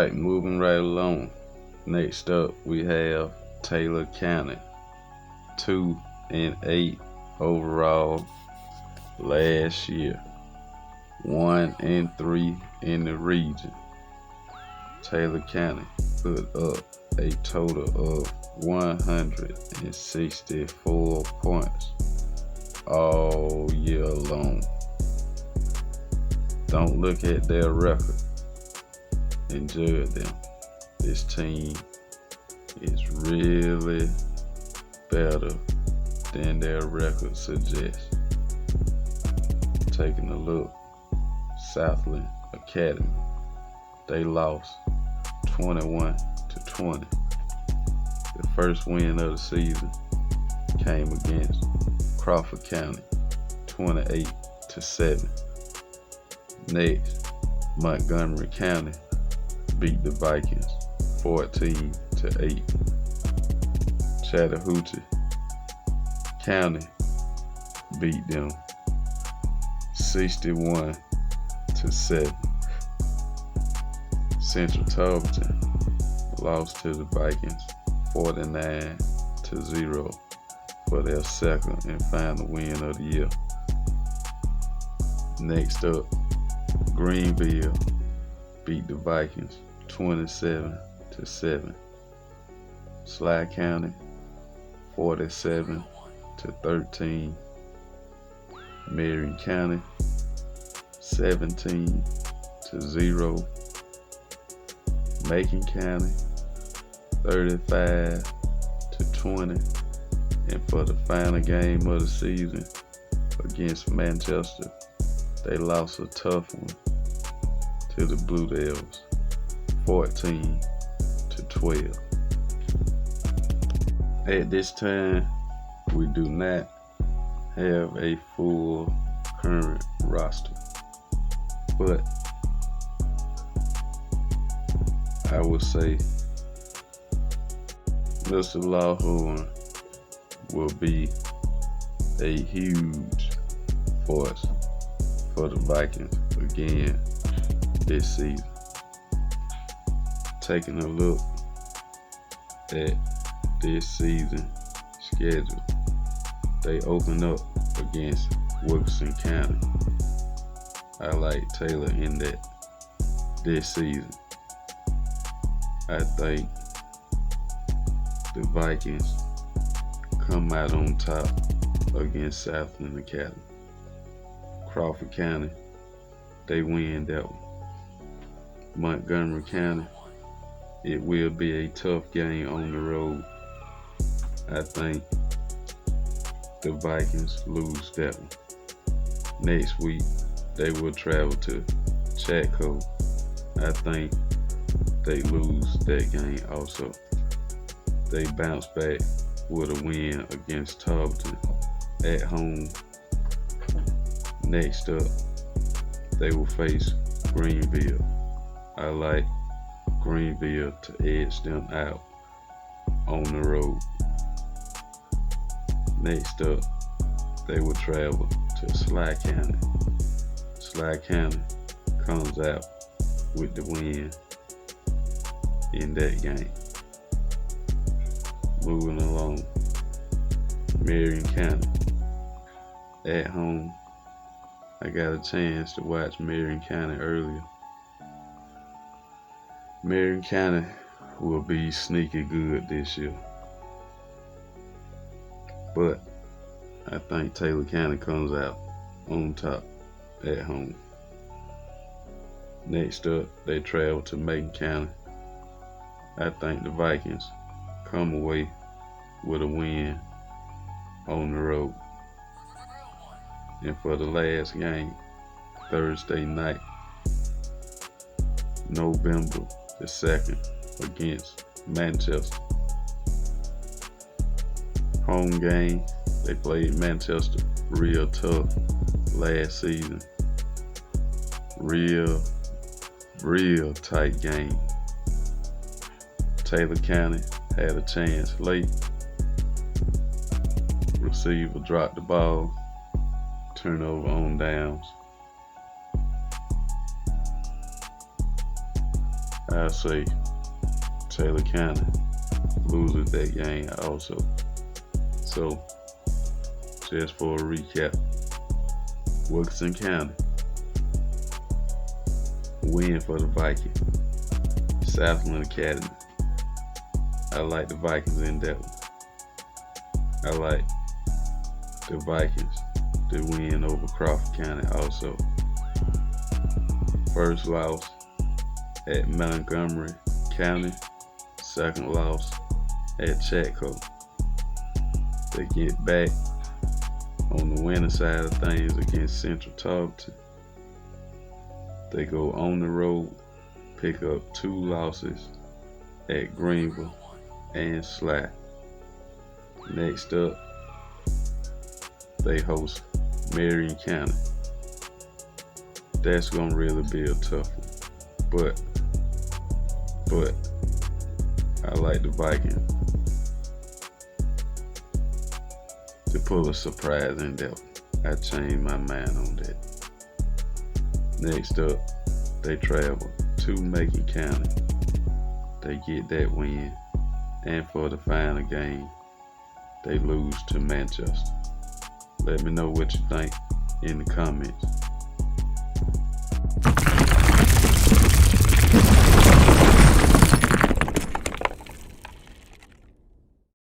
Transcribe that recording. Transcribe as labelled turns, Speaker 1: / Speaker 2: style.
Speaker 1: right, moving right along. Next up, we have Taylor County, 2-8 overall last year, 1-3 in the region. Taylor County put up a total of 164 points all year long. Don't look at their record and judge them. This team is really better than their record suggests. Taking a look, Southland Academy, they lost 21-20. The first win of the season came against Crawford County, 28-7. Next, Montgomery County beat the Vikings 14-8. Chattahoochee County beat them 61-7. Central Tulsa lost to the Vikings 49-0 for their second and final win of the year. Next up, Greenville beat the Vikings 27-7. Sly County 47-13. Marion County 17-0. Macon County 35-20. And for the final game of the season against Manchester, they lost a tough one to the Blue Devils 14-12. At this time, we do not have a full current roster, but I would say Mr. Lawhorn will be a huge force for the Vikings again this season. Taking a look at this season schedule, they open up against Wilkerson County. I like Taylor in that this season. I think the Vikings come out on top against Southland Academy. Crawford County, they win that one. Montgomery County, it will be a tough game on the road. I think the Vikings lose that one. Next week, they will travel to Chatco. I think they lose that game also. They bounce back with a win against Tarleton at home. Next up, they will face Greenville. I like Greenville to edge them out on the road. Next up, they will travel to Sly County. Sly County comes out with the win in that game. Moving along, Marion County at home. I got a chance to watch Marion County earlier. Marion County will be sneaky good this year, but I think Taylor County comes out on top at home. Next up, they travel to Macon County. I think the Vikings come away with a win on the road. And for the last game, Thursday night, November the 2nd, against Manchester. Home game, they played Manchester real tough last season. Real tight game. Taylor County had a chance late. Receiver dropped the ball. Turnover on downs. I say Taylor County loses that game also. So, just for a recap, Wilkinson County win for the Vikings. Southland Academy, I like the Vikings in that one. I like the Vikings to win over Crawford County also. First loss at Montgomery County, second loss at Chatco. They get back on the winning side of things against Central Tarleton. They go on the road, pick up 2 losses at Greenville and Sly. Next up, they host Marion County. That's gonna really be a tough one. But I like the Vikings to pull a surprise in that one. I changed my mind on that. Next up, they travel to Macon County. They get that win. And for the final game, they lose to Manchester. Let me know what you think in the comments.